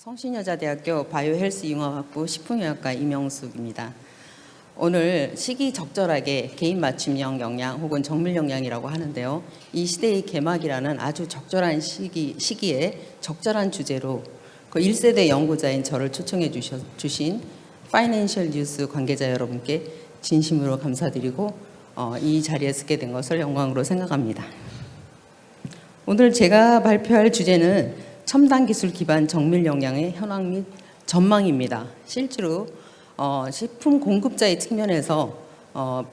성신여자대학교 바이오헬스융합학부 식품의학과 임영숙입니다. 오늘 시기 적절하게 개인 맞춤형 영양 혹은 정밀 영양이라고 하는데요. 이 시대의 개막이라는 아주 적절한 시기에 적절한 주제로 그 1세대 연구자인 저를 초청해 주신 파이낸셜 뉴스 관계자 여러분께 진심으로 감사드리고 이 자리에 서게 된 것을 영광으로 생각합니다. 오늘 제가 발표할 주제는 첨단 기술 기반 정밀 영양의 현황 및 전망입니다. 실제로 식품 공급자의 측면에서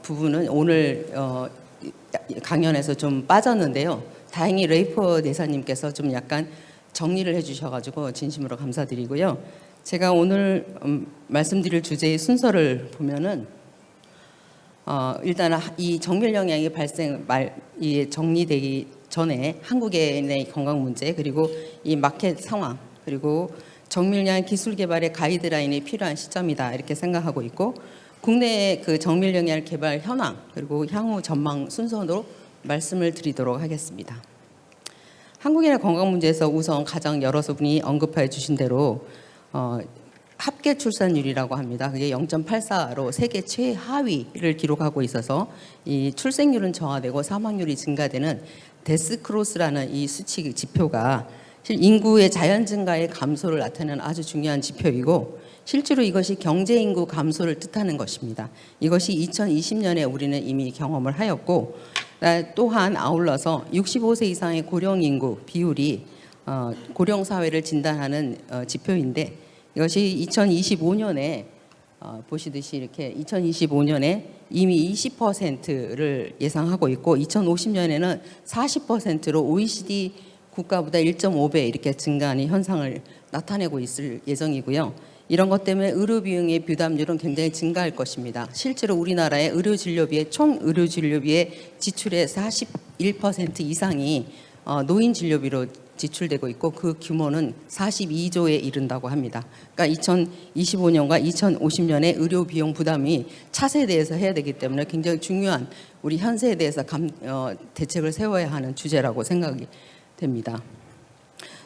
부분은 오늘 강연에서 좀 빠졌는데요. 다행히 레이퍼 대사님께서 좀 약간 정리를 해주셔가지고 진심으로 감사드리고요. 제가 오늘 말씀드릴 주제의 순서를 보면은 일단 이 정밀 영양이 정리되기 전에 한국인의 건강 문제 그리고 이 마켓 상황 그리고 정밀영 기술 개발의 가이드라인이 필요한 시점이다 이렇게 생각하고 있고 국내의 그 정밀 영양 개발 현황 그리고 향후 전망 순서로 말씀을 드리도록 하겠습니다. 한국인의 건강 문제에서 우선 가장 여러 분이 언급해 주신 대로 합계 출산율이라고 합니다. 그게 0.84로 세계 최하위를 기록하고 있어서 이 출생률은 저하되고 사망률이 증가되는 데스크로스라는 이 수치 지표가 인구의 자연 증가의 감소를 나타내는 아주 중요한 지표이고 실제로 이것이 경제 인구 감소를 뜻하는 것입니다. 이것이 2020년에 우리는 이미 경험을 하였고 또한 아울러서 65세 이상의 고령 인구 비율이 고령 사회를 진단하는 지표인데 이것이 2025년에 보시듯이 이렇게 2025년에 이미 20%를 예상하고 있고 2050년에는 40%로 OECD 국가보다 1.5배 이렇게 증가하는 현상을 나타내고 있을 예정이고요. 이런 것 때문에 의료 비용의 부담률은 굉장히 증가할 것입니다. 실제로 우리나라의 의료 진료비의 총 의료 진료비의 지출의 41% 이상이 노인 진료비로 지출되고 있고 그 규모는 42조에 이른다고 합니다. 그러니까 2025년과 2050년에 의료 비용 부담이 차세대에서 해야 되기 때문에 굉장히 중요한 우리 현세에 대해서 대책을 세워야 하는 주제라고 생각이 됩니다.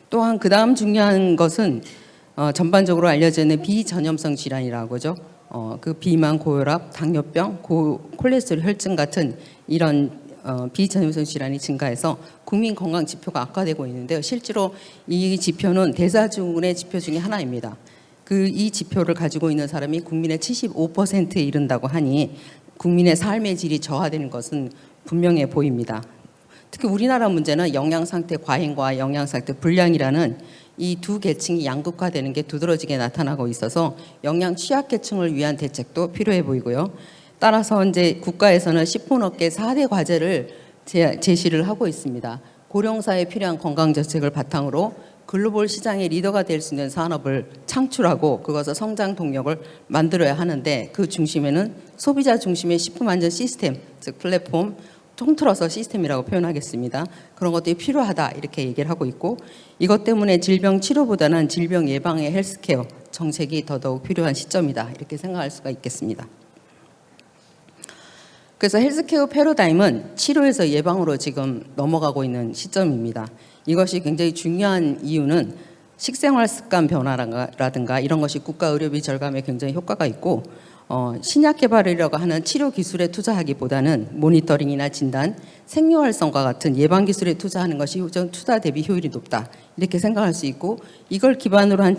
또한 그 다음 중요한 것은 전반적으로 알려져 있는 비전염성 질환이라고 하죠. 그 비만, 고혈압, 당뇨병, 콜레스테롤 혈증 같은 이런 비전염성 질환이 증가해서 국민 건강 지표가 악화되고 있는데요. 실제로 이 지표는 대사증후군의 지표 중에 하나입니다. 이 지표를 가지고 있는 사람이 국민의 75%에 이른다고 하니 국민의 삶의 질이 저하되는 것은 분명해 보입니다. 특히 우리나라 문제는 영양 상태 과잉과 영양 상태 불량이라는 이 두 계층이 양극화되는 게 두드러지게 나타나고 있어서 영양 취약 계층을 위한 대책도 필요해 보이고요. 따라서 이제 국가에서는 식품업계 4대 과제를 제시를 하고 있습니다. 고령사회에 필요한 건강 정책을 바탕으로 글로벌 시장의 리더가 될 수 있는 산업을 창출하고 그것을 성장 동력을 만들어야 하는데 그 중심에는 소비자 중심의 식품 안전 시스템, 즉 플랫폼, 통틀어서 시스템이라고 표현하겠습니다. 그런 것들이 필요하다 이렇게 얘기를 하고 있고 이것 때문에 질병 치료보다는 질병 예방의 헬스케어 정책이 더더욱 필요한 시점이다 이렇게 생각할 수가 있겠습니다. 그래서 헬스케어 패러다임은 치료에서 예방으로 지금 넘어가고 있는 시점입니다. 이것이 굉장히 중요한 이유는 식생활 습관 변화라든가 이런 것이 국가 의료비 절감에 굉장히 효과가 있고 신약 개발이라고 하는 치료 기술에 투자하기보다는 모니터링이나 진단, 생리활성과 같은 예방 기술에 투자하는 것이 투자 대비 효율이 높다 이렇게 생각할 수 있고 이걸 기반으로 한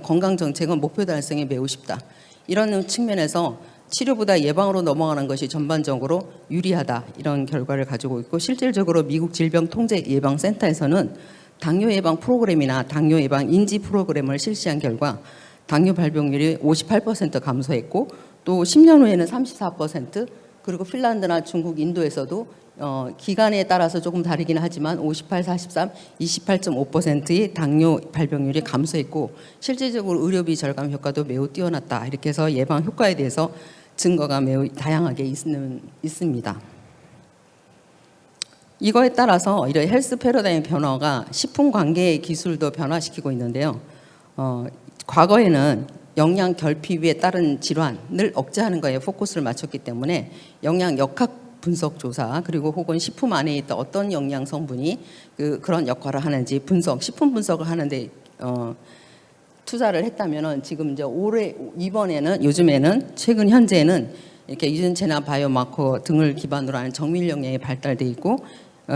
건강 정책은 목표 달성에 매우 쉽다 이런 측면에서 치료보다 예방으로 넘어가는 것이 전반적으로 유리하다 이런 결과를 가지고 있고 실질적으로 미국 질병통제예방센터에서는 당뇨 예방 프로그램이나 당뇨 예방 인지 프로그램을 실시한 결과 당뇨 발병률이 58% 감소했고 또 10년 후에는 34% 그리고 핀란드나 중국, 인도에서도 기간에 따라서 조금 다르긴 하지만 58, 43, 28.5%의 당뇨 발병률이 감소했고 실질적으로 의료비 절감 효과도 매우 뛰어났다. 이렇게 해서 예방 효과에 대해서 증거가 매우 다양하게 있습니다. 이거에 따라서 이런 헬스 패러다임 변화가 식품 관계의 기술도 변화시키고 있는데요. 과거에는 영양 결핍에 따른 질환을 억제하는 거에 포커스를 맞췄기 때문에 영양 역학 분석 조사 그리고 혹은 식품 안에 있던 어떤 영양 성분이 그런 역할을 하는지 식품 분석을 하는데 투자를 했다면은 지금 이제 올해 이번에는 요즘에는 최근 현재는 이렇게 유전체나 바이오마커 등을 기반으로 하는 정밀 영양이 발달돼 있고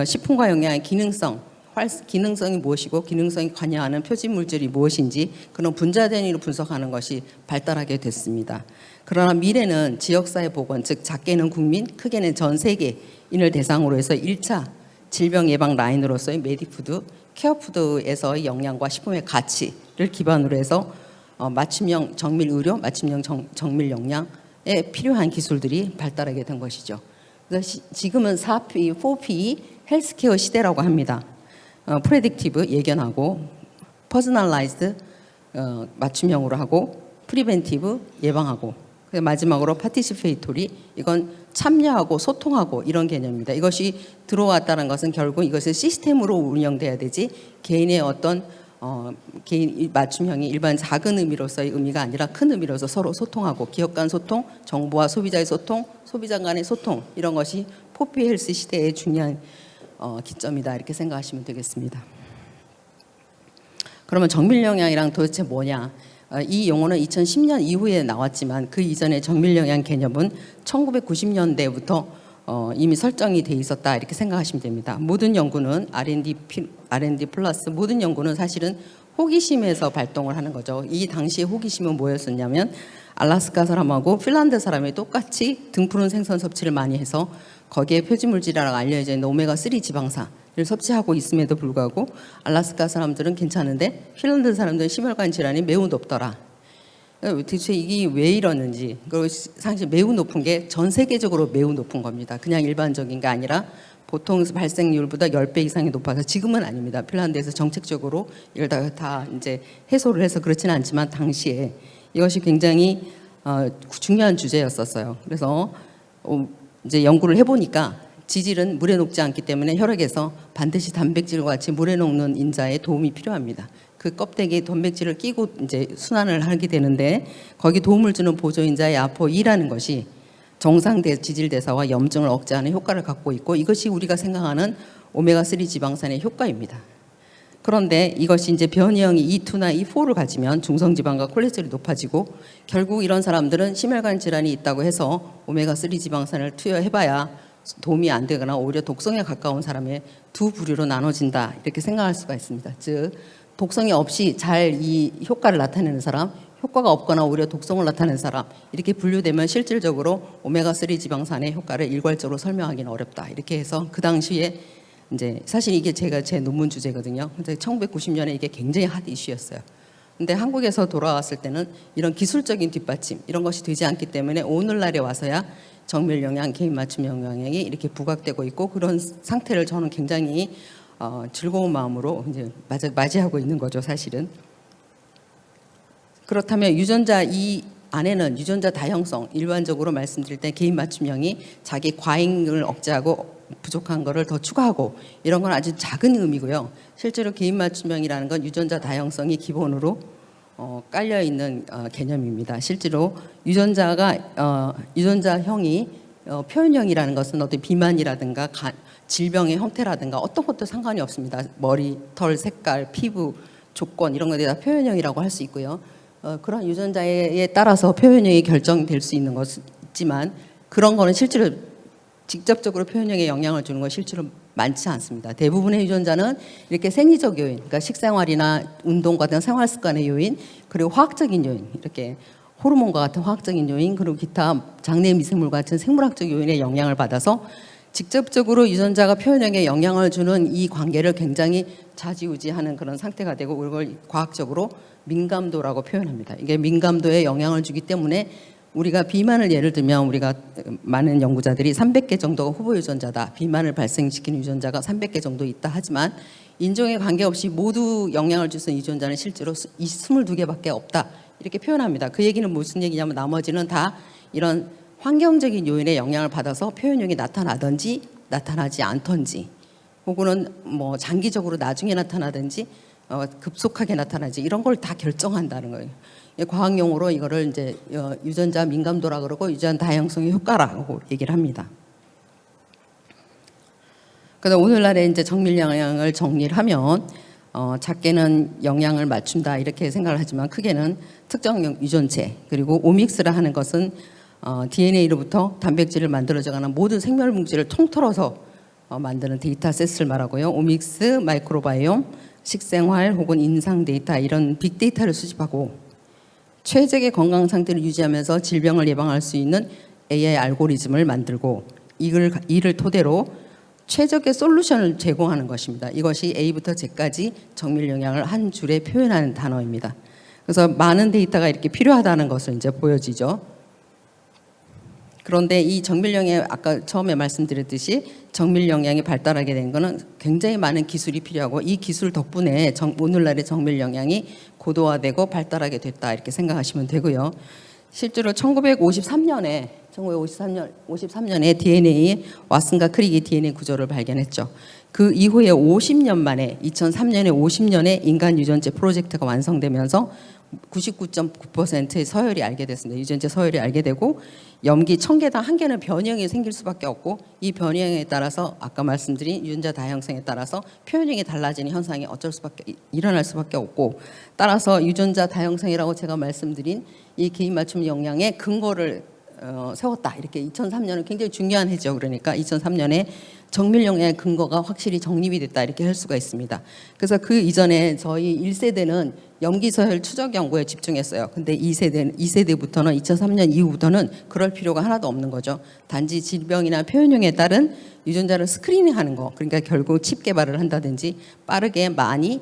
식품과 영양의 기능성이 무엇이고 기능성이 관여하는 표준 물질이 무엇인지 그런 분자 단위로 분석하는 것이 발달하게 됐습니다. 그러나 미래는 지역사회 보건, 즉 작게는 국민, 크게는 전 세계인을 대상으로 해서 1차 질병 예방 라인으로서의 메디푸드, 케어푸드에서의 영양과 식품의 가치를 기반으로 해서 맞춤형 정밀 의료, 맞춤형 정밀 영양에 필요한 기술들이 발달하게 된 것이죠. 그래서 지금은 4P, 4P 헬스케어 시대라고 합니다. 프레딕티브 예견하고, 퍼스널라이즈드 맞춤형으로 하고, 프리벤티브 예방하고, 마지막으로 파티시페이토리 이건 참여하고 소통하고 이런 개념입니다. 이것이 들어왔다는 것은 결국 이것을 시스템으로 운영돼야 되지 개인의 어떤 개인 맞춤형이 일반 작은 의미로서의 의미가 아니라 큰 의미로서 서로 소통하고 기업 간 소통, 정부와 소비자의 소통, 소비자 간의 소통 이런 것이 4P 헬스 시대의 중요한 기점이다 이렇게 생각하시면 되겠습니다. 그러면 정밀 영양이랑 도대체 뭐냐? 이 용어는 2010년 이후에 나왔지만 그 이전의 정밀 영양 개념은 1990년대부터 이미 설정이 돼 있었다 이렇게 생각하시면 됩니다. 모든 연구는 R&D 플러스 모든 연구는 사실은 호기심에서 발동을 하는 거죠. 이 당시의 호기심은 뭐였었냐면 알라스카 사람하고 핀란드 사람이 똑같이 등푸른 생선 섭취를 많이 해서 거기에 표지물질이라고 알려져 있는 오메가3 지방산을 섭취하고 있음에도 불구하고 알라스카 사람들은 괜찮은데 핀란드 사람들은 심혈관 질환이 매우 높더라. 대체 이게 왜 이러는지, 그리고 사실 매우 높은 게 전 세계적으로 매우 높은 겁니다. 그냥 일반적인 게 아니라 보통 발생률보다 10배 이상이 높아서 지금은 아닙니다. 핀란드에서 정책적으로 이걸 다 이제 해소를 해서 그렇지는 않지만 당시에 이것이 굉장히 중요한 주제였었어요. 그래서 이제 연구를 해보니까 지질은 물에 녹지 않기 때문에 혈액에서 반드시 단백질과 같이 물에 녹는 인자에 도움이 필요합니다. 그 껍데기에 단백질을 끼고 이제 순환을 하게 되는데 거기 도움을 주는 보조인자의 아포2라는 것이 정상 지질 대사와 염증을 억제하는 효과를 갖고 있고 이것이 우리가 생각하는 오메가3 지방산의 효과입니다. 그런데 이것이 이제 변이형이 E2나 E4를 가지면 중성지방과 콜레스테롤이 높아지고 결국 이런 사람들은 심혈관 질환이 있다고 해서 오메가3 지방산을 투여해봐야 도움이 안 되거나 오히려 독성에 가까운 사람의 두 부류로 나눠진다 이렇게 생각할 수가 있습니다. 즉 독성이 없이 잘 이 효과를 나타내는 사람, 효과가 없거나 오히려 독성을 나타내는 사람 이렇게 분류되면 실질적으로 오메가3 지방산의 효과를 일괄적으로 설명하기는 어렵다 이렇게 해서 그 당시에 이제 사실 이게 제 논문 주제거든요. 근데 1990년에 이게 굉장히 핫 이슈였어요. 근데 한국에서 돌아왔을 때는 이런 기술적인 뒷받침 이런 것이 되지 않기 때문에 오늘날에 와서야 정밀 영양, 개인 맞춤 영양이 이렇게 부각되고 있고 그런 상태를 저는 굉장히 즐거운 마음으로 이제 맞이하고 있는 거죠, 사실은. 그렇다면 유전자 이 안에는 유전자 다형성, 일반적으로 말씀드릴 때 개인 맞춤형이 자기 과잉을 억제하고 부족한 거를 더 추가하고 이런 건 아주 작은 의미고요. 실제로 개인 맞춤형이라는 건 유전자 다형성이 기본으로 깔려 있는 개념입니다. 실제로 유전자형이 표현형이라는 것은 어떤 비만이라든가 질병의 형태라든가 어떤 것도 상관이 없습니다. 머리, 털, 색깔, 피부, 조건 이런 것에 다 표현형이라고 할 수 있고요. 그런 유전자에 따라서 표현형이 결정될 수 있는 것이지만 그런 거는 실제로 직접적으로 표현형에 영향을 주는 건 실제로 많지 않습니다. 대부분의 유전자는 이렇게 생리적 요인, 그러니까 식생활이나 운동 같은 생활 습관의 요인, 그리고 화학적인 요인, 이렇게 호르몬과 같은 화학적인 요인, 그리고 기타 장내 미생물 같은 생물학적 요인의 영향을 받아서 직접적으로 유전자가 표현형에 영향을 주는 이 관계를 굉장히 좌지우지하는 그런 상태가 되고 이걸 과학적으로 민감도라고 표현합니다. 이게 민감도에 영향을 주기 때문에 우리가 비만을 예를 들면 우리가 많은 연구자들이 300개 정도가 후보 유전자다. 비만을 발생시키는 유전자가 300개 정도 있다 하지만 인종에 관계없이 모두 영향을 줄 수 있는 유전자는 실제로 22개밖에 없다. 이렇게 표현합니다. 그 얘기는 무슨 얘기냐면 나머지는 다 이런 환경적인 요인의 영향을 받아서 표현형이 나타나든지 나타나지 않던지 혹은 뭐 장기적으로 나중에 나타나든지 급속하게 나타나지 이런 걸 다 결정한다는 거예요. 과학 용어로 이거를 이제 유전자 민감도라 그러고 유전자 다양성의 효과라고 얘기를 합니다. 그래서 오늘날에 이제 정밀 영양을 정리를 하면 작게는 영양을 맞춘다 이렇게 생각을 하지만 크게는 특정 유전체 그리고 오믹스라 하는 것은 DNA로부터 단백질을 만들어져가는 모든 생명물질을 통틀어서 만드는 데이터셋을 말하고요. 오믹스, 마이크로바이옴, 식생활 혹은 인상 데이터 이런 빅데이터를 수집하고 최적의 건강 상태를 유지하면서 질병을 예방할 수 있는 AI 알고리즘을 만들고 이를 토대로 최적의 솔루션을 제공하는 것입니다. 이것이 A부터 Z까지 정밀 영양을 한 줄에 표현하는 단어입니다. 그래서 많은 데이터가 이렇게 필요하다는 것을 이제 보여지죠. 그런데 이 정밀 영양 아까 처음에 말씀드렸듯이 정밀 영양이 발달하게 된 것은 굉장히 많은 기술이 필요하고 이 기술 덕분에 오늘날의 정밀 영양이 고도화되고 발달하게 됐다 이렇게 생각하시면 되고요. 실제로 1953년에 DNA 왓슨과 크릭이 DNA 구조를 발견했죠. 그 이후에 50년 만에 2003년에 50년에 인간 유전체 프로젝트가 완성되면서 99.9%의 서열이 알게 됐습니다. 유전체 서열이 알게 되고 염기 1000개당 1개는 변형이 생길 수밖에 없고 이 변형에 따라서 아까 말씀드린 유전자 다양성에 따라서 표현형이 달라지는 현상이 일어날 수밖에 없고 따라서 유전자 다양성이라고 제가 말씀드린 이 개인 맞춤 영양의 근거를 세웠다. 이렇게 2003년은 굉장히 중요한 해죠. 그러니까 2003년에 정밀 영양의 근거가 확실히 정립이 됐다. 이렇게 할 수가 있습니다. 그래서 그 이전에 저희 1세대는 염기서열 추적 연구에 집중했어요. 근데 2세대부터는 2003년 이후부터는 그럴 필요가 하나도 없는 거죠. 단지 질병이나 표현형에 따른 유전자를 스크리닝하는 거. 그러니까 결국 칩 개발을 한다든지 빠르게 많이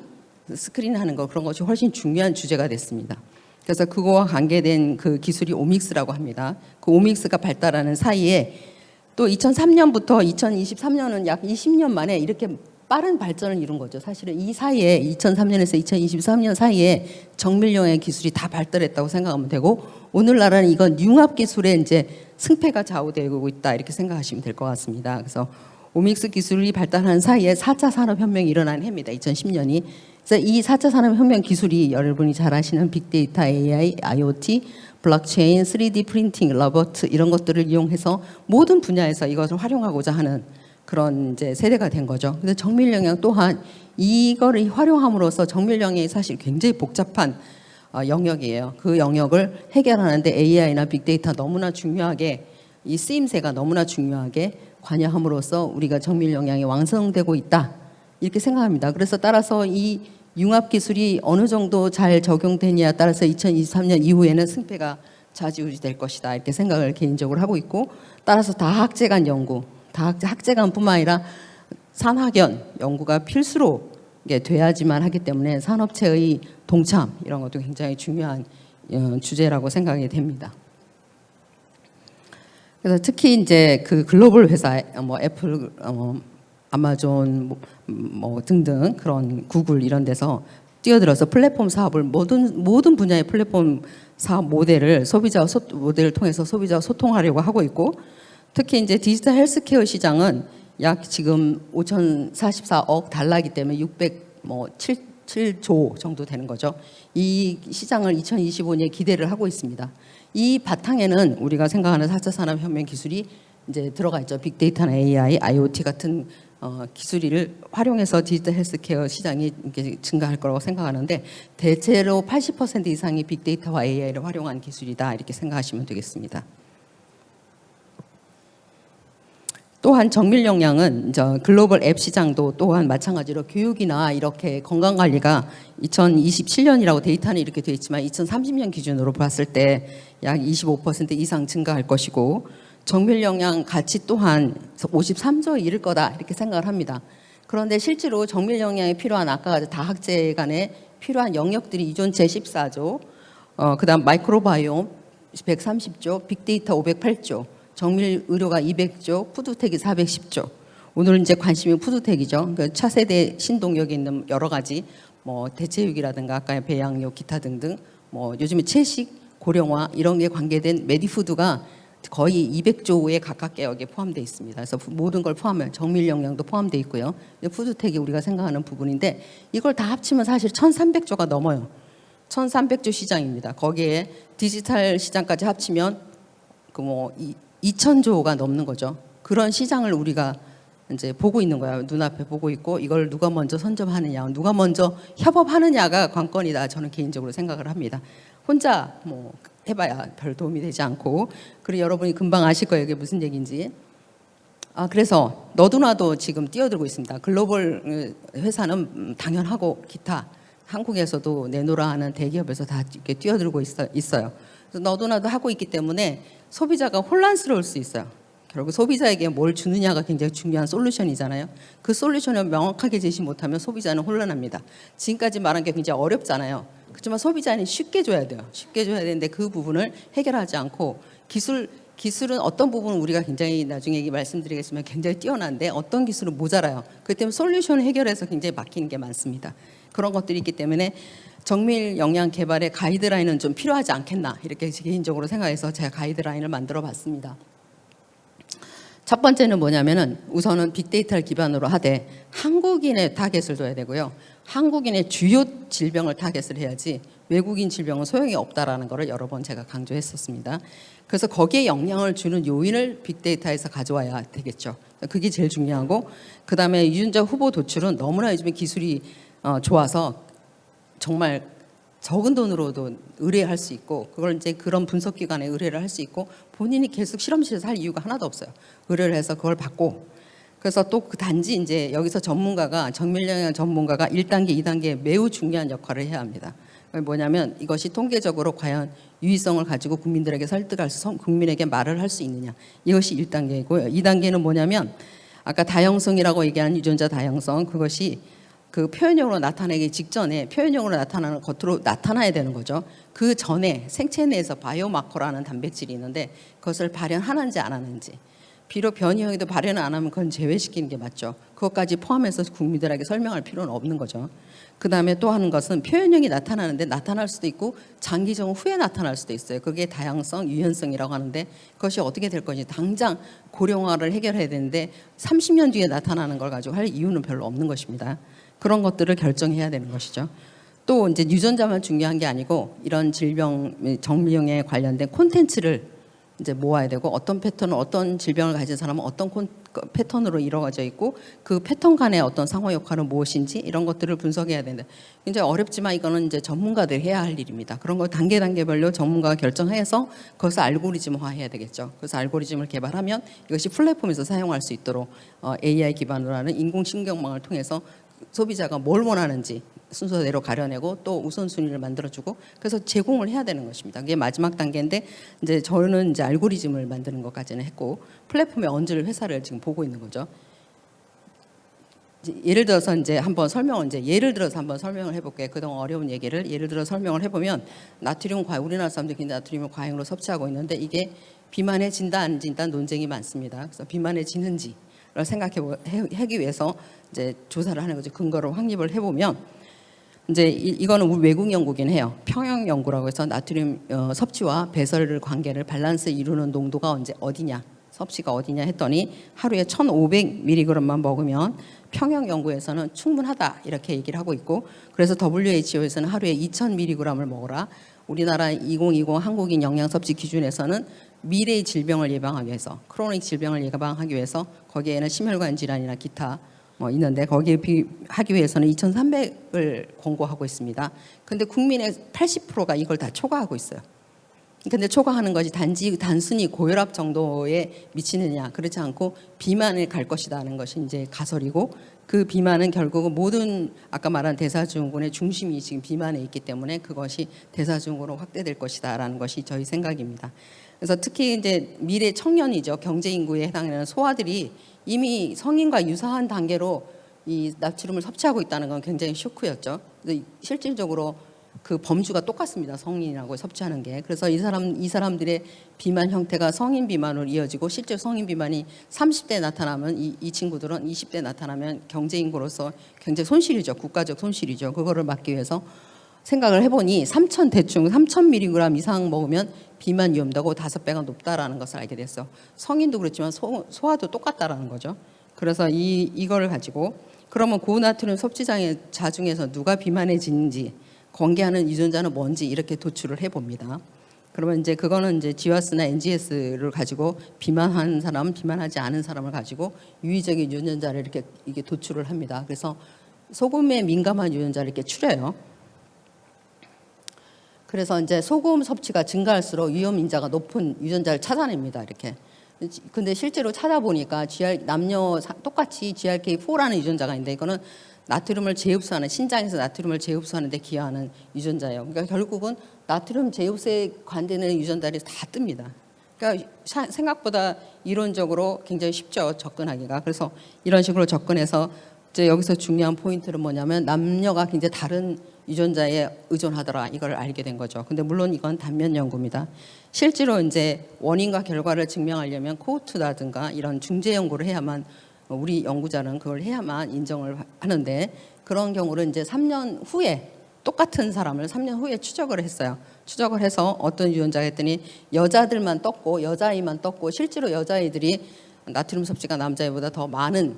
스크린하는 거 그런 것이 훨씬 중요한 주제가 됐습니다. 그래서 그거와 관계된 그 기술이 오믹스라고 합니다. 그 오믹스가 발달하는 사이에 또 2003년부터 2023년은 약 20년 만에 이렇게 빠른 발전을 이룬 거죠. 사실은 이 사이에 2003년에서 2023년 사이에 정밀영양 기술이 다 발달했다고 생각하면 되고 오늘날은 이건 융합 기술의 이제 승패가 좌우되고 있다 이렇게 생각하시면 될 것 같습니다. 그래서 오믹스 기술이 발달하는 사이에 4차 산업혁명이 일어난 해입니다. 2010년이. 그래서 이 4차 산업혁명 기술이 여러분이 잘 아시는 빅데이터, AI, IoT, 블록체인, 3D 프린팅, 로봇 이런 것들을 이용해서 모든 분야에서 이것을 활용하고자 하는 그런 이제 세대가 된 거죠. 근데 정밀 영양 또한 이거를 활용함으로써 정밀 영양이 사실 굉장히 복잡한 영역이에요. 그 영역을 해결하는데 AI나 빅데이터 너무나 중요하게 이 쓰임새가 너무나 중요하게 관여함으로써 우리가 정밀 영양이 완성되고 있다 이렇게 생각합니다. 그래서 따라서 이 융합 기술이 어느 정도 잘 적용되냐에 따라서 2023년 이후에는 승패가 좌지우지될 것이다 이렇게 생각을 개인적으로 하고 있고 따라서 다학제 간 연구, 학제 간뿐만 아니라 산학연 연구가 필수로 돼야지만 하기 때문에 산업체의 동참 이런 것도 굉장히 중요한 주제라고 생각이 됩니다. 그래서 특히 이제 그 글로벌 회사 뭐 애플 아마존 뭐 등등 그런 구글 이런 데서 뛰어들어서 플랫폼 사업을 모든 분야의 플랫폼 사업 모델을 소비자 모델을 통해서 소비자와 소통하려고 하고 있고 특히 이제 디지털 헬스케어 시장은 약 지금 5,044억 달러이기 때문에 607조 정도 되는 거죠. 이 시장을 2025년에 기대를 하고 있습니다. 이 바탕에는 우리가 생각하는 4차 산업혁명 기술이 이제 들어가 있죠. 빅데이터나 AI, IoT 같은 기술을 활용해서 디지털 헬스케어 시장이 이렇게 증가할 거라고 생각하는데 대체로 80% 이상이 빅데이터와 AI를 활용한 기술이다 이렇게 생각하시면 되겠습니다. 또한 정밀 영양은 글로벌 앱 시장도 또한 마찬가지로 교육이나 이렇게 건강 관리가 2027년이라고 데이터는 이렇게 되어 있지만 2030년 기준으로 봤을 때 약 25% 이상 증가할 것이고 정밀 영양 가치 또한 53조에 이를 거다 이렇게 생각을 합니다. 그런데 실제로 정밀 영양에 필요한 아까 다학제 간에 필요한 영역들이 유전체 14조, 그다음 마이크로바이옴 130조, 빅데이터 508조, 정밀 의료가 200조, 푸드텍이 410조. 오늘 이제 관심이 푸드텍이죠. 그 차세대 신동력이 있는 여러 가지 뭐 대체육이라든가 아까 배양육 기타 등등 뭐 요즘에 채식, 고령화 이런 게 관계된 메디푸드가 거의 200조에 가깝게 여기에 포함되어 있습니다. 그래서 모든 걸 포함해 정밀 영양도 포함되어 있고요. 푸드텍이 우리가 생각하는 부분인데 이걸 다 합치면 사실 1,300조가 넘어요. 1,300조 시장입니다. 거기에 디지털 시장까지 합치면 그 뭐 2,000조가 넘는 거죠. 그런 시장을 우리가 이제 보고 있는 거야. 눈앞에 보고 있고 이걸 누가 먼저 선점하느냐, 누가 먼저 협업하느냐가 관건이다. 저는 개인적으로 생각을 합니다. 혼자 뭐 해봐야 별 도움이 되지 않고. 그리고 여러분이 금방 아실 거예요. 이게 무슨 얘기인지. 그래서 너도나도 지금 뛰어들고 있습니다. 글로벌 회사는 당연하고 기타 한국에서도 내노라 하는 대기업에서 다 이렇게 뛰어들고 있어요. 그래서 너도나도 하고 있기 때문에 소비자가 혼란스러울 수 있어요. 결국 소비자에게 뭘 주느냐가 굉장히 중요한 솔루션이잖아요. 그 솔루션을 명확하게 제시 못하면 소비자는 혼란합니다. 지금까지 말한 게 굉장히 어렵잖아요. 그렇지만 소비자는 쉽게 줘야 돼요. 쉽게 줘야 되는데 그 부분을 해결하지 않고 기술은 어떤 부분은 우리가 굉장히 나중에 말씀드리겠지만 굉장히 뛰어난데 어떤 기술은 모자라요. 그렇기 때문에 솔루션을 해결해서 굉장히 막히는 게 많습니다. 그런 것들이 있기 때문에 정밀 영양 개발의 가이드라인은 좀 필요하지 않겠나 이렇게 개인적으로 생각해서 제가 가이드라인을 만들어 봤습니다. 첫 번째는 뭐냐면은 우선은 빅데이터를 기반으로 하되 한국인의 타겟을 둬야 되고요. 한국인의 주요 질병을 타겟을 해야지 외국인 질병은 소용이 없다라는 것을 여러 번 제가 강조했었습니다. 그래서 거기에 영향을 주는 요인을 빅데이터에서 가져와야 되겠죠. 그게 제일 중요하고 그다음에 유전자 후보 도출은 너무나 요즘에 기술이 좋아서 정말 적은 돈으로도 의뢰할 수 있고 그걸 이제 그런 분석기관에 의뢰를 할 수 있고 본인이 계속 실험실에서 할 이유가 하나도 없어요. 의뢰를 해서 그걸 받고 그래서 또 그 단지 이제 여기서 전문가가 정밀영양 전문가가 1단계, 2단계 매우 중요한 역할을 해야 합니다. 뭐냐면 이것이 통계적으로 과연 유의성을 가지고 국민들에게 설득할 국민에게 말을 할 수 있느냐 이것이 1단계이고요. 2단계는 뭐냐면 아까 다형성이라고 얘기하는 유전자 다형성 그것이 그 표현형으로 나타내기 직전에 표현형으로 나타나는 겉으로 나타나야 되는 거죠. 그 전에 생체 내에서 바이오마커라는 단백질이 있는데 그것을 발현하는지 안 하는지 비록 변이형에도 발현을 안 하면 그건 제외시키는 게 맞죠. 그것까지 포함해서 국민들에게 설명할 필요는 없는 거죠. 그 다음에 또 하는 것은 표현형이 나타나는데 나타날 수도 있고 장기적 후에 나타날 수도 있어요. 그게 다양성, 유연성이라고 하는데 그것이 어떻게 될 건지 당장 고령화를 해결해야 되는데 30년 뒤에 나타나는 걸 가지고 할 이유는 별로 없는 것입니다. 그런 것들을 결정해야 되는 것이죠. 또 이제 유전자만 중요한 게 아니고 이런 질병, 정밀영양에 관련된 콘텐츠를 이제 모아야 되고 어떤 패턴은 어떤 질병을 가진 사람은 어떤 패턴으로 이루어져 있고 그 패턴 간의 어떤 상호 역할은 무엇인지 이런 것들을 분석해야 된다. 굉장히 어렵지만 이거는 이제 전문가들이 해야 할 일입니다. 그런 걸 단계별로 전문가가 결정해서 그것을 알고리즘화해야 되겠죠. 그래서 알고리즘을 개발하면 이것이 플랫폼에서 사용할 수 있도록 AI 기반으로 하는 인공신경망을 통해서 소비자가 뭘 원하는지 순서대로 가려내고 또 우선순위를 만들어주고 그래서 제공을 해야 되는 것입니다. 그게 마지막 단계인데 이제 저는 이제 알고리즘을 만드는 것까지는 했고 플랫폼에 얹을 회사를 지금 보고 있는 거죠. 예를 들어서 이제 한번 설명을 해볼게요. 그동안 어려운 얘기를 예를 들어 설명을 해보면 나트륨 과잉 우리나라 사람들이 굉장히 나트륨을 과잉으로 섭취하고 있는데 이게 비만해진다 안 진다 논쟁이 많습니다. 그래서 비만해지는지 생각하기 위해서 이제 조사를 하는 거죠. 근거를 확립을 해보면 이제 이거는 외국 연구긴 해요. 평형 연구라고 해서 나트륨 섭취와 배설 관계를 밸런스 이루는 농도가 어디냐 섭취가 어디냐 했더니 하루에 1,500mg만 먹으면 평형 연구에서는 충분하다 이렇게 얘기를 하고 있고 그래서 WHO에서는 하루에 2,000mg을 먹어라. 우리나라 2020 한국인 영양 섭취 기준에서는 미래의 질병을 예방하기 위해서 크로닉 질병을 예방하기 위해서 거기에는 심혈관 질환이나 기타 있는데 거기에 하기 위해서는 2,300을 권고하고 있습니다. 근데 국민의 80%가 이걸 다 초과하고 있어요. 근데 초과하는 것이 단순히 고혈압 정도에 미치느냐 그렇지 않고 비만을 갈 것이다 하는 것이 이제 가설이고 그 비만은 결국은 모든 아까 말한 대사증후군의 중심이 지금 비만에 있기 때문에 그것이 대사증후군으로 확대될 것이다라는 것이 저희 생각입니다. 그래서 특히 이제 미래 청년이죠. 경제 인구에 해당하는 소아들이 이미 성인과 유사한 단계로 이 나트륨을 섭취하고 있다는 건 굉장히 쇼크였죠. 실질적으로 그 범주가 똑같습니다. 성인하고 섭취하는 게. 그래서 이 사람들의 비만 형태가 성인 비만으로 이어지고 실제 성인 비만이 30대 나타나면 이 친구들은 20대 나타나면 경제 인구로서 굉장히 손실이죠. 국가적 손실이죠. 그거를 막기 위해서 생각을 해보니 3,000mg 이상 먹으면 비만 위험도가 5배가 높다라는 것을 알게 됐어요. 성인도 그렇지만 소아도 똑같다라는 거죠. 그래서 이거를 가지고 그러면 고나트륨 섭취자 중에서 누가 비만해지는지 관계하는 유전자는 뭔지 이렇게 도출을 해봅니다. 그러면 이제 그거는 이제 지와스나 NGS를 가지고 비만한 사람, 비만하지 않은 사람을 가지고 유의적인 유전자를 이렇게 이게 도출을 합니다. 그래서 소금에 민감한 유전자를 이렇게 추려요. 그래서 이제 소금 섭취가 증가할수록 위험 인자가 높은 유전자를 찾아냅니다. 이렇게. 근데 실제로 찾아보니까 남녀 똑같이 GRK4라는 유전자가 있는데 이거는 나트륨을 재흡수하는 신장에서 나트륨을 재흡수하는 데 기여하는 유전자예요. 그러니까 결국은 나트륨 재흡수에 관계되는 유전자들이 다 뜹니다. 그러니까 생각보다 이론적으로 굉장히 쉽죠, 접근하기가. 그래서 이런 식으로 접근해서 이제 여기서 중요한 포인트는 뭐냐면 남녀가 굉장히 다른 유전자에 의존하더라, 이걸 알게 된 거죠. 근데 물론 이건 단면 연구입니다. 실제로 이제 원인과 결과를 증명하려면 코호트라든가 이런 중재 연구를 해야만, 우리 연구자는 그걸 해야만 인정을 하는데, 그런 경우를 이제 3년 후에 똑같은 사람을 3년 후에 추적을 했어요. 추적을 해서 어떤 유전자가 했더니 여자들만 떴고, 여자아이만 떴고, 실제로 여자아이들이 나트륨 섭취가 남자애보다 더 많은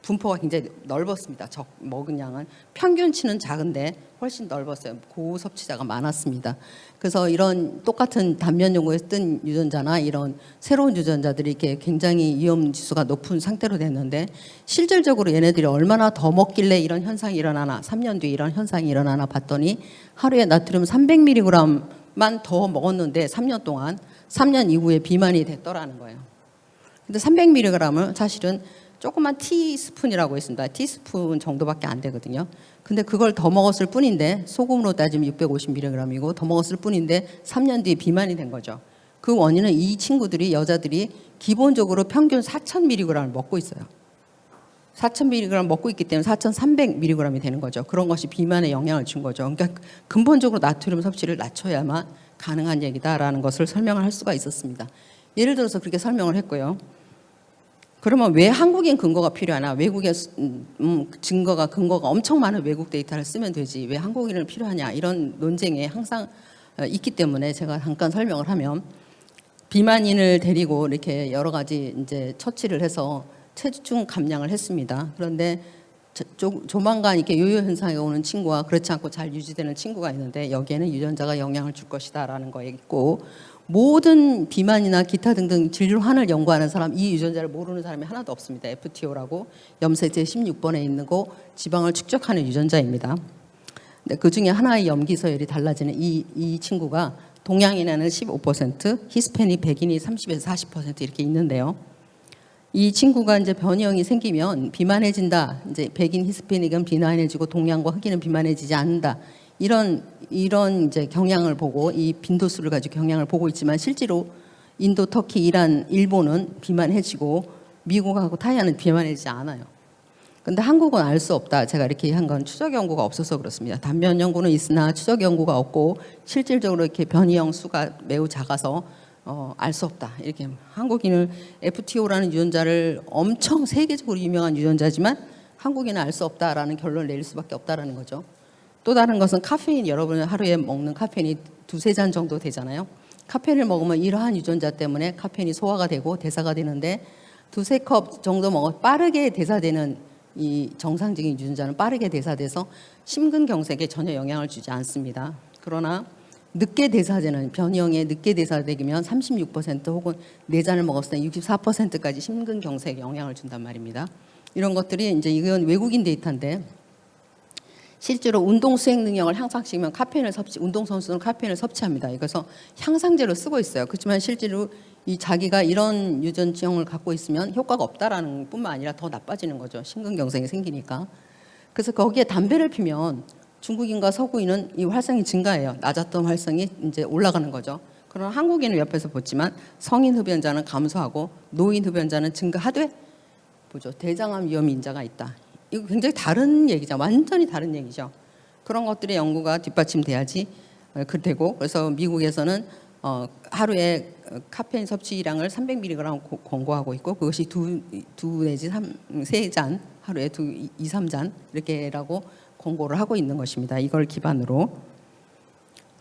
분포가 굉장히 넓었습니다. 먹은 양은 평균치는 작은데 훨씬 넓었어요. 고섭취자가 많았습니다. 그래서 이런 똑같은 단면 연구에서 뜬 유전자나 이런 새로운 유전자들이 이렇게 굉장히 위험 지수가 높은 상태로 됐는데, 실질적으로 얘네들이 얼마나 더 먹길래 이런 현상이 일어나나, 3년 뒤에 이런 현상이 일어나나 봤더니 하루에 나트륨 300mg만 더 먹었는데 3년 동안, 3년 이후에 비만이 됐더라는 거예요. 근데 300mg은 사실은 조그만 티스푼이라고 있습니다. 티스푼 정도밖에 안 되거든요. 근데 그걸 더 먹었을 뿐인데, 소금으로 따지면 650mg이고 더 먹었을 뿐인데 3년 뒤에 비만이 된 거죠. 그 원인은 이 친구들이, 여자들이 기본적으로 평균 4000mg을 먹고 있어요. 4000mg 먹고 있기 때문에 4300mg이 되는 거죠. 그런 것이 비만에 영향을 준 거죠. 그러니까 근본적으로 나트륨 섭취를 낮춰야만 가능한 얘기다라는 것을 설명을 할 수가 있었습니다. 예를 들어서 그렇게 설명을 했고요. 그러면 왜 한국인 근거가 필요하나? 외국의 근거가 엄청 많은 외국 데이터를 쓰면 되지, 왜 한국인을 필요하냐, 이런 논쟁에 항상 있기 때문에 제가 잠깐 설명을 하면, 비만인을 데리고 이렇게 여러 가지 이제 처치를 해서 체중 감량을 했습니다. 그런데 조만간 이렇게 요요 현상이 오는 친구와 그렇지 않고 잘 유지되는 친구가 있는데, 여기에는 유전자가 영향을 줄 것이다라는 거에 있고, 모든 비만이나 기타 등등 질환을 연구하는 사람, 이 유전자를 모르는 사람이 하나도 없습니다. FTO라고 염색 제16번에 있는 거 지방을 축적하는 유전자입니다. 그 중에 하나의 염기 서열이 달라지는 이 친구가 동양인에는 15%, 히스패닉 백인이 30에서 40% 이렇게 있는데요. 이 친구가 이제 변형이 생기면 비만해진다. 이제 백인 히스패닉은 비만해지고 동양과 흑인은 비만해지지 않는다. 이런 이제 경향을 보고, 이 빈도수를 가지고 경향을 보고 있지만, 실제로 인도, 터키, 이란, 일본은 비만해지고 미국하고 타이완은 비만해지지 않아요. 근데 한국은 알 수 없다. 제가 이렇게 한 건 추적 연구가 없어서 그렇습니다. 단면 연구는 있으나 추적 연구가 없고, 실질적으로 이렇게 변이형 수가 매우 작아서 알 수 없다. 이렇게 한국인은 FTO라는 유전자를 엄청 세계적으로 유명한 유전자지만 한국인은 알 수 없다라는 결론을 내릴 수밖에 없다라는 거죠. 또 다른 것은 카페인, 여러분 하루에 먹는 카페인이 2-3잔 정도 되잖아요. 카페인을 먹으면 이러한 유전자 때문에 카페인이 소화가 되고 대사가 되는데, 2-3컵 정도 먹어 빠르게 대사되는 이 정상적인 유전자는 빠르게 대사돼서 심근경색에 전혀 영향을 주지 않습니다. 그러나 늦게 대사되는 변이형에 늦게 대사되면 36% 혹은 4잔을 먹었을 때 64%까지 심근경색에 영향을 준단 말입니다. 이런 것들이 이제, 이건 외국인 데이터인데, 실제로 운동 수행 능력을 향상시키면 운동선수는 카페인을 섭취합니다. 그래서 향상제로 쓰고 있어요. 그렇지만 실제로 이 자기가 이런 유전증을 갖고 있으면 효과가 없다라는 뿐만 아니라 더 나빠지는 거죠. 심근경색이 생기니까. 그래서 거기에 담배를 피면 중국인과 서구인은 이 활성이 증가해요. 낮았던 활성이 이제 올라가는 거죠. 그러나 한국인은 옆에서 봤지만 성인 흡연자는 감소하고 노인 흡연자는 증가하되, 보죠, 대장암 위험 인자가 있다. 이거 굉장히 다른 얘기죠. 완전히 다른 얘기죠. 그런 것들의 연구가 뒷받침돼야지 되고, 그래서 미국에서는 하루에 카페인 섭취량을 300mg 권고하고 있고, 그것이 두 내지 3잔, 하루에 2-3잔 이렇게라고 권고를 하고 있는 것입니다. 이걸 기반으로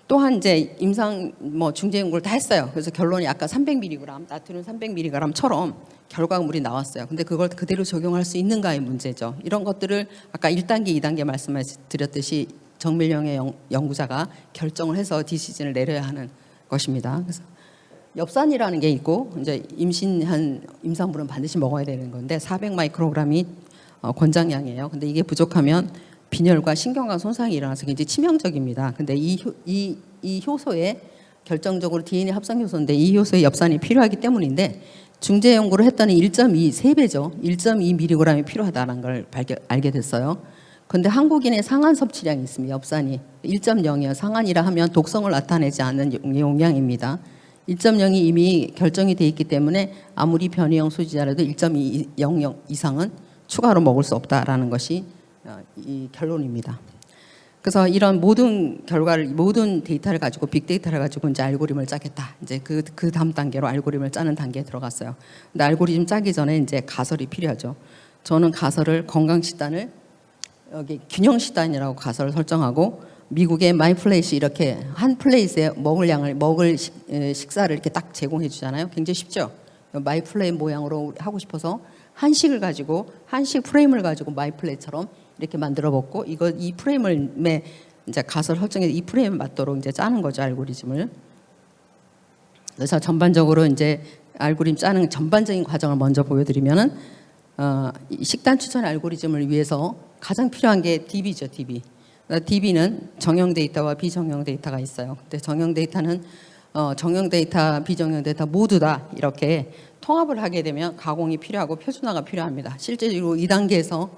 또한 이제 임상 중재 연구를 다 했어요. 그래서 결론이 아까 300mg, 나트륨 300mg처럼 결과물이 나왔어요. 근데 그걸 그대로 적용할 수 있는가의 문제죠. 이런 것들을 아까 1단계, 2단계 말씀드렸듯이 정밀령의 연구자가 결정을 해서 디시전을 내려야 하는 것입니다. 그래서 엽산이라는 게 있고 이제 임신한 임산부는 반드시 먹어야 되는 건데 400 마이크로그램이 권장량이에요. 근데 이게 부족하면 빈혈과 신경관 손상이 일어나서 굉장히 치명적입니다. 근데 이 효소에 결정적으로 DNA 합성 효소인데 이 효소에 엽산이 필요하기 때문인데 중재 연구를 했더니 1.2, 3배죠. 1.2mg이 필요하다는 걸 알게 됐어요. 근데 한국인의 상한 섭취량이 있습니다. 엽산이 1.0이요. 상한이라 하면 독성을 나타내지 않는 용량입니다. 1.0이 이미 결정이 돼 있기 때문에 아무리 변이형 소지자라도 1.200 이상은 추가로 먹을 수 없다라는 것이 이 결론입니다. 그래서 이런 모든 데이터를 가지고 빅데이터를 가지고 이제 알고리즘을 짜겠다. 이제 그 다음 단계로 알고리즘을 짜는 단계에 들어갔어요. 근데 알고리즘 짜기 전에 이제 가설이 필요하죠. 저는 가설을 건강식단을 여기 균형식단이라고 가설을 설정하고 미국의 마이플레이스 이렇게 한 플레이스에 먹을 식사를 이렇게 딱 제공해 주잖아요. 굉장히 쉽죠. 마이플레이 모양으로 하고 싶어서 한식 프레임을 가지고 마이플레이처럼 이렇게 만들어 먹고 이 프레임을 이제 가설 설정해 이 프레임에 맞도록 이제 짜는 거죠, 알고리즘을. 그래서 전반적으로 이제 알고리즘 짜는 전반적인 과정을 먼저 보여드리면은 식단 추천 알고리즘을 위해서 가장 필요한 게 DB죠, DB. DB는 정형 데이터와 비정형 데이터가 있어요. 근데 정형 데이터는 정형 데이터, 비정형 데이터 모두 다 이렇게 통합을 하게 되면 가공이 필요하고 표준화가 필요합니다. 실제로 2단계에서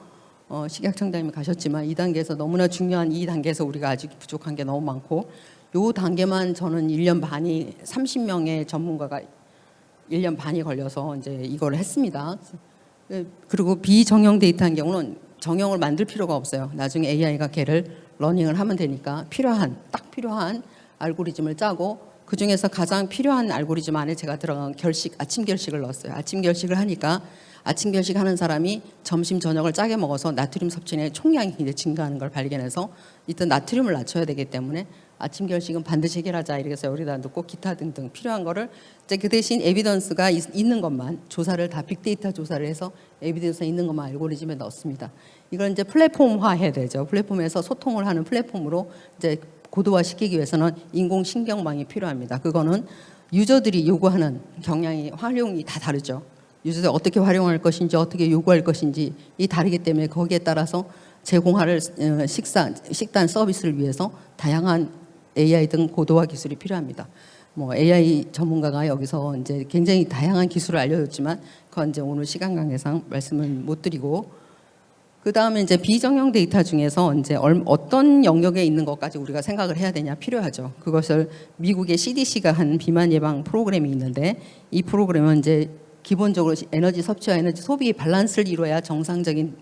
식약청장님이 가셨지만 2단계에서 너무나 중요한 2단계에서 우리가 아직 부족한 게 너무 많고 요 단계만 저는 1년 반이 30명의 전문가가 1년 반이 걸려서 이제 이걸 했습니다. 그리고 비정형 데이터인 경우는 정형을 만들 필요가 없어요. 나중에 AI가 걔를 러닝을 하면 되니까 딱 필요한 알고리즘을 짜고 그 중에서 가장 필요한 알고리즘 안에 제가 들어간 아침 결식을 넣었어요. 아침 결식을 하니까 아침 결식하는 사람이 점심 저녁을 짜게 먹어서 나트륨 섭취의 총량이 굉장히 증가하는 걸 발견해서 일단 나트륨을 낮춰야 되기 때문에 아침 결식은 반드시 해결하자 이렇게 해서 여기다 넣고 기타 등등 필요한 거를 이제 그 대신 에비던스가 있는 것만 조사를 다 빅데이터 조사를 해서 에비던스가 있는 것만 알고리즘에 넣습니다. 이걸 이제 플랫폼화 해야 되죠. 플랫폼에서 소통을 하는 플랫폼으로 이제 고도화시키기 위해서는 인공신경망이 필요합니다. 그거는 유저들이 요구하는 활용이 다 다르죠. 유저들이 어떻게 활용할 것인지 어떻게 요구할 것인지 이 다르기 때문에 거기에 따라서 제공할 식단 서비스를 위해서 다양한 AI 등 고도화 기술이 필요합니다. AI 전문가가 여기서 이제 굉장히 다양한 기술을 알려줬지만 그건 이제 오늘 시간 관계상 말씀을 못 드리고 그 다음에 이제 비정형 데이터 중에서 이제 어떤 영역에 있는 것까지 우리가 생각을 해야 되냐 필요하죠. 그것을 미국의 CDC가 한 비만 예방 프로그램이 있는데 이 프로그램은 이제 기본적으로 에너지 섭취와 에너지 소비 밸런스를 이루어야 정상적인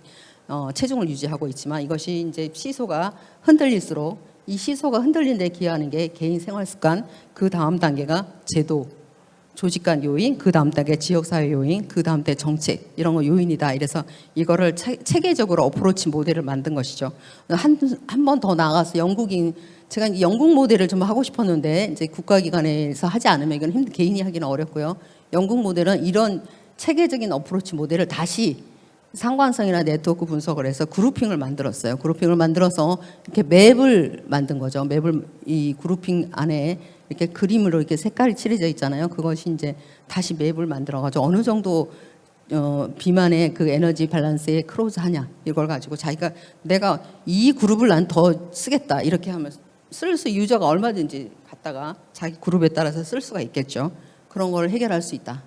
체중을 유지하고 있지만 이것이 이제 시소가 흔들릴수록 이 시소가 흔들린 데 기여하는 게 개인 생활 습관, 그 다음 단계가 제도, 조직 간 요인, 그 다음 단계 지역사회 요인, 그 다음 때 정책 이런 거 요인이다. 이래서 이거를 체계적으로 어프로치 모델을 만든 것이죠. 한 번 더 나아가서 제가 영국 모델을 좀 하고 싶었는데 이제 국가기관에서 하지 않으면 이건 개인이 하기는 어렵고요. 영국 모델은 이런 체계적인 어프로치 모델을 다시 상관성이나 네트워크 분석을 해서 그룹핑을 만들었어요. 그룹핑을 만들어서 이렇게 맵을 만든 거죠. 맵을 이 그룹핑 안에 이렇게 그림으로 이렇게 색깔이 칠해져 있잖아요. 그것이 이제 다시 맵을 만들어가지고 어느 정도 비만의 그 에너지 밸런스에 크로즈하냐 이걸 가지고 내가 이 그룹을 난 더 쓰겠다 이렇게 하면 유저가 얼마든지 갖다가 자기 그룹에 따라서 쓸 수가 있겠죠. 그런 걸 해결할 수 있다.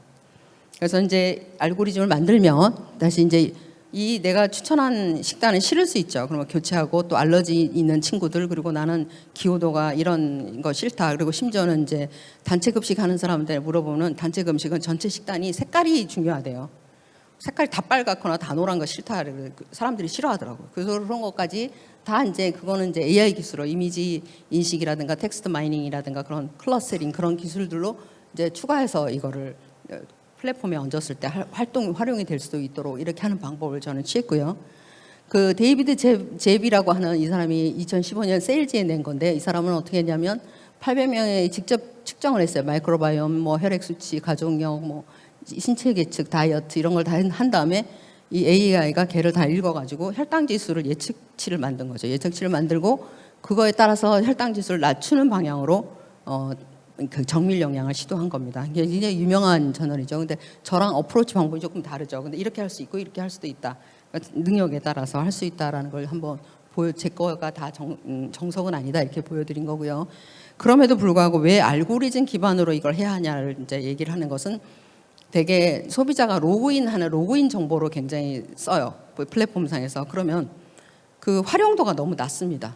그래서 이제 알고리즘을 만들면 다시 이제 이 내가 추천한 식단은 싫을 수 있죠. 그러면 교체하고 또 알러지 있는 친구들 그리고 나는 기호도가 이런 거 싫다. 그리고 심지어는 이제 단체 급식 하는 사람들 물어보면 단체 급식은 전체 식단이 색깔이 중요하대요. 색깔이 다 빨갛거나 다 노란 거 싫다. 사람들이 싫어하더라고요. 그래서 그런 것까지 다 이제 그거는 이제 AI 기술로 이미지 인식이라든가 텍스트 마이닝이라든가 그런 클러스터링 그런 기술들로 이제 추가해서 이거를 플랫폼에 얹었을 때 활용이 될 수도 있도록 이렇게 하는 방법을 저는 취했고요. 그 데이비드 제비라고 하는 이 사람이 2015년 세일즈에 낸 건데 이 사람은 어떻게 했냐면 800명에 직접 측정을 했어요. 마이크로바이옴, 혈액 수치, 가족력, 신체 계측, 다이어트 이런 걸 다 한 다음에 이 AI가 걔를 다 읽어가지고 혈당 지수를 예측치를 만든 거죠. 예측치를 만들고 그거에 따라서 혈당 지수를 낮추는 방향으로 그 정밀 영양을 시도한 겁니다. 이게 굉장히 유명한 저널이죠. 근데 저랑 어프로치 방법이 조금 다르죠. 근데 이렇게 할 수 있고 이렇게 할 수도 있다. 그러니까 능력에 따라서 할 수 있다라는 걸 한번 제 거가 다 정석은 아니다 이렇게 보여드린 거고요. 그럼에도 불구하고 왜 알고리즘 기반으로 이걸 해야 하냐를 이제 얘기를 하는 것은 되게 소비자가 로그인하는 로그인 정보로 굉장히 써요. 플랫폼상에서. 그러면 그 활용도가 너무 낮습니다.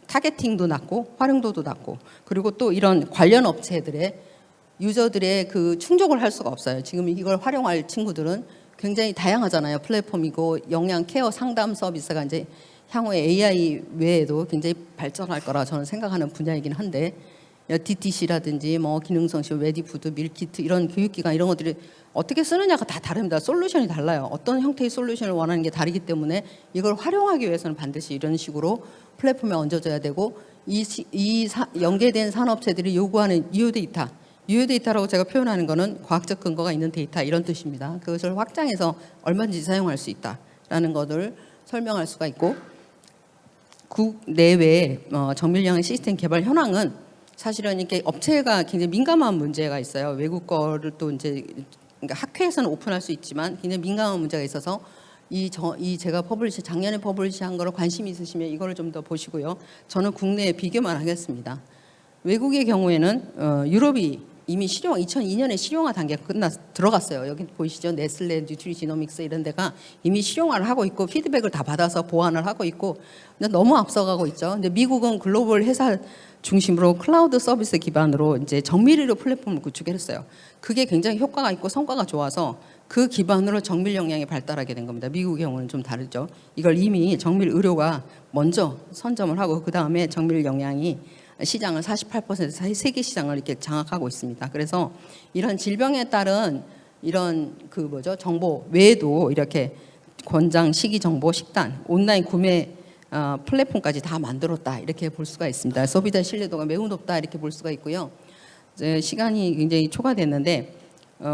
타겟팅도 낮고 활용도도 낮고 그리고 또 이런 관련 업체들의 유저들의 그 충족을 할 수가 없어요. 지금 이걸 활용할 친구들은 굉장히 다양하잖아요. 플랫폼이고 영양 케어 상담 서비스가 이제 향후에 AI 외에도 굉장히 발전할 거라 저는 생각하는 분야이긴 한데 DTC라든지 뭐 기능성식 웨디푸드, 밀키트 이런 교육기관 이런 것들이 어떻게 쓰느냐가 다 다릅니다. 솔루션이 달라요. 어떤 형태의 솔루션을 원하는 게 다르기 때문에 이걸 활용하기 위해서는 반드시 이런 식으로 플랫폼에 얹어져야 되고 연계된 산업체들이 요구하는 유효 데이터라고 제가 표현하는 거는 과학적 근거가 있는 데이터 이런 뜻입니다. 그것을 확장해서 얼마든지 사용할 수 있다라는 것을 설명할 수가 있고 국 내외 정밀영양 시스템 개발 현황은 사실은 이렇게 업체가 굉장히 민감한 문제가 있어요. 외국 거를 또 이제 그러니까 학회에서는 오픈할 수 있지만 굉장히 민감한 문제가 있어서 제가 작년에 퍼블리시한 거를 관심 있으시면 이거를 좀 더 보시고요. 저는 국내에 비교만 하겠습니다. 외국의 경우에는 유럽이 이미 2002년에 실용화 단계가 들어갔어요. 여기 보이시죠? 네슬레, 뉴트리지노믹스 이런 데가 이미 실용화를 하고 있고 피드백을 다 받아서 보완을 하고 있고 근데 너무 앞서가고 있죠. 근데 미국은 글로벌 회사 중심으로 클라우드 서비스 기반으로 이제 정밀의료 플랫폼을 구축했어요. 그게 굉장히 효과가 있고 성과가 좋아서 그 기반으로 정밀 영양이 발달하게 된 겁니다. 미국의 경우는 좀 다르죠. 이걸 이미 정밀 의료가 먼저 선점을 하고 그 다음에 정밀 영양이 시장을 48% 세계 시장을 이렇게 장악하고 있습니다. 그래서 이런 질병에 따른 이런 정보 외에도 이렇게 권장, 식이 정보, 식단, 온라인 구매 플랫폼까지 다 만들었다 이렇게 볼 수가 있습니다. 소비자 신뢰도가 매우 높다 이렇게 볼 수가 있고요. 이제 시간이 굉장히 초과됐는데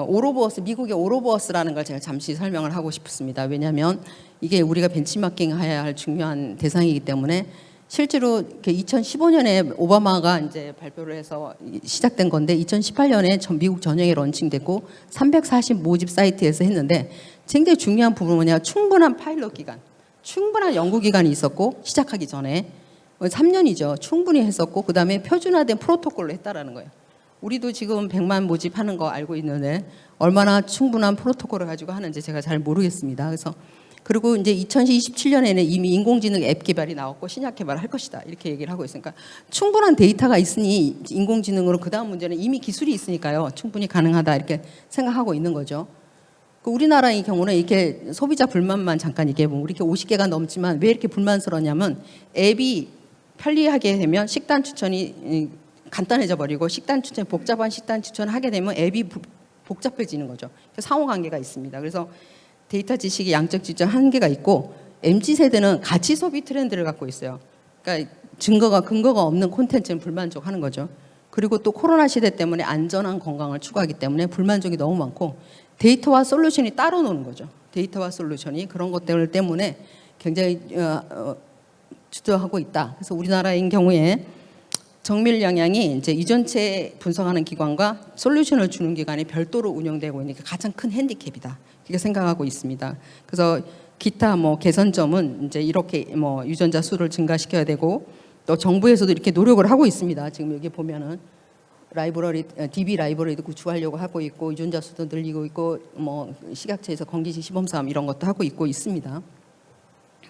오로보어스 미국의 오로보어스라는 걸 제가 잠시 설명을 하고 싶습니다. 왜냐하면 이게 우리가 벤치마킹해야 할 중요한 대상이기 때문에 실제로 2015년에 오바마가 이제 발표를 해서 시작된 건데 2018년에 미국 전역에 런칭됐고 340 모집 사이트에서 했는데 굉장히 중요한 부분은 뭐냐 충분한 파일럿 기간, 충분한 연구 기간이 있었고 시작하기 전에 3년이죠. 충분히 했었고 그 다음에 표준화된 프로토콜로 했다라는 거예요. 우리도 지금 100만 모집하는 거 알고 있는데 얼마나 충분한 프로토콜을 가지고 하는지 제가 잘 모르겠습니다. 그리고 이제 2027년에는 이미 인공지능 앱 개발이 나왔고 신약 개발을 할 것이다 이렇게 얘기를 하고 있으니까 충분한 데이터가 있으니 인공지능으로 그 다음 문제는 이미 기술이 있으니까요 충분히 가능하다 이렇게 생각하고 있는 거죠. 우리나라의 경우는 이렇게 소비자 불만만 잠깐 얘기해보면 우리 이렇게 50개가 넘지만 왜 이렇게 불만스러웠냐면 앱이 편리하게 되면 식단 추천이 간단해져 버리고 복잡한 식단 추천을 하게 되면 앱이 복잡해지는 거죠. 상호관계가 있습니다. 그래서 데이터 지식이 양적 지적 한계가 있고 MZ세대는 가치 소비 트렌드를 갖고 있어요. 그러니까 근거가 없는 콘텐츠는 불만족하는 거죠. 그리고 또 코로나 시대 때문에 안전한 건강을 추구하기 때문에 불만족이 너무 많고 데이터와 솔루션이 따로 노는 거죠. 데이터와 솔루션이 그런 것들 때문에 굉장히 주도하고 있다. 그래서 우리나라인 경우에 정밀 영양이 이제 유전체 분석하는 기관과 솔루션을 주는 기관이 별도로 운영되고 있는 게 가장 큰 핸디캡이다. 이렇게 생각하고 있습니다. 그래서 기타 개선점은 이제 이렇게 유전자 수를 증가시켜야 되고 또 정부에서도 이렇게 노력을 하고 있습니다. 지금 여기 보면은 DB 라이브러리도 구축하려고 하고 있고 유전자 수도 늘리고 있고 식약처에서 건기식 시범 사업 이런 것도 하고 있고 있습니다.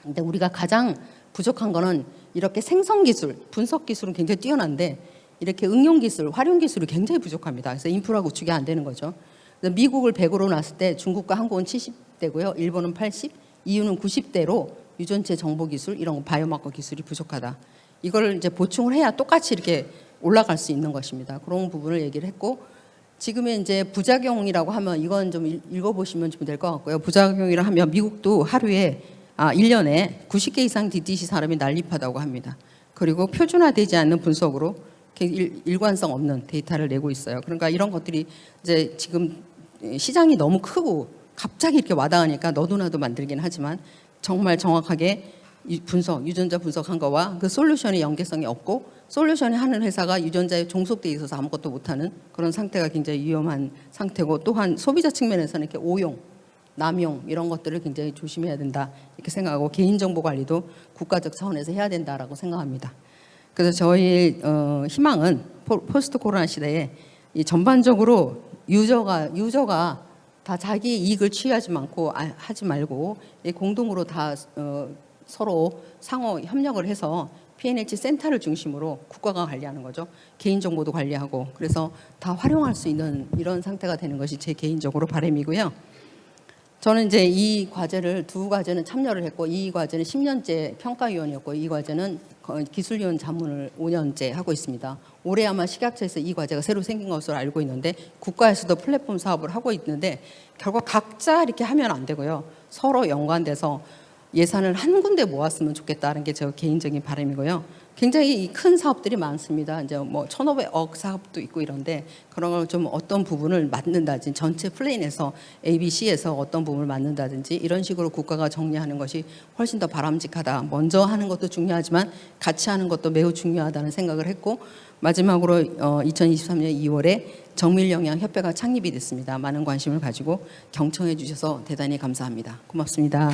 근데 우리가 가장 부족한 거는 이렇게 생성 기술, 분석 기술은 굉장히 뛰어난데 이렇게 응용 기술, 활용 기술이 굉장히 부족합니다. 그래서 인프라 구축이 안 되는 거죠. 미국을 100으로 놨을 때 중국과 한국은 70대고요. 일본은 80, EU는 90대로 유전체 정보 기술 이런 바이오마커 기술이 부족하다. 이걸 이제 보충을 해야 똑같이 이렇게 올라갈 수 있는 것입니다. 그런 부분을 얘기를 했고 지금의 이제 부작용이라고 하면 이건 좀 읽어보시면 좀 될 것 같고요. 부작용이라 하면 미국도 하루에 1년에 90개 이상 DTC 사람이 난립하다고 합니다. 그리고 표준화되지 않는 분석으로 일관성 없는 데이터를 내고 있어요. 그러니까 이런 것들이 이제 지금 시장이 너무 크고 갑자기 이렇게 와닿으니까 너도나도 만들긴 하지만 정말 정확하게 유전자 분석한 거와 그 솔루션의 연계성이 없고 솔루션이 하는 회사가 유전자에 종속돼 있어서 아무것도 못하는 그런 상태가 굉장히 위험한 상태고, 또한 소비자 측면에서는 이렇게 오용, 남용 이런 것들을 굉장히 조심해야 된다 이렇게 생각하고, 개인정보 관리도 국가적 차원에서 해야 된다라고 생각합니다. 그래서 저희 희망은 포스트 코로나 시대에 이 전반적으로 유저가 다 자기 이익을 취하지 하지 말고 공동으로 다 서로 상호 협력을 해서 P&H 센터를 중심으로 국가가 관리하는 거죠. 개인정보도 관리하고, 그래서 다 활용할 수 있는 이런 상태가 되는 것이 제 개인적으로 바람이고요. 저는 이제 이 과제를 두 과제는 참여를 했고, 이 과제는 10년째 평가위원이었고, 이 과제는 기술위원 자문을 5년째 하고 있습니다. 올해 아마 식약처에서 이 과제가 새로 생긴 것으로 알고 있는데, 국가에서도 플랫폼 사업을 하고 있는데, 결국 각자 이렇게 하면 안 되고요. 서로 연관돼서 예산을 한 군데 모았으면 좋겠다는 게 제 개인적인 바람이고요. 굉장히 큰 사업들이 많습니다. 이제 뭐 1,500억 사업도 있고 이런데, 그런 걸 좀 어떤 부분을 맡는다든지, 전체 플랜에서 ABC에서 어떤 부분을 맡는다든지 이런 식으로 국가가 정리하는 것이 훨씬 더 바람직하다. 먼저 하는 것도 중요하지만 같이 하는 것도 매우 중요하다는 생각을 했고, 마지막으로 2023년 2월에 정밀영양협회가 창립이 됐습니다. 많은 관심을 가지고 경청해 주셔서 대단히 감사합니다. 고맙습니다.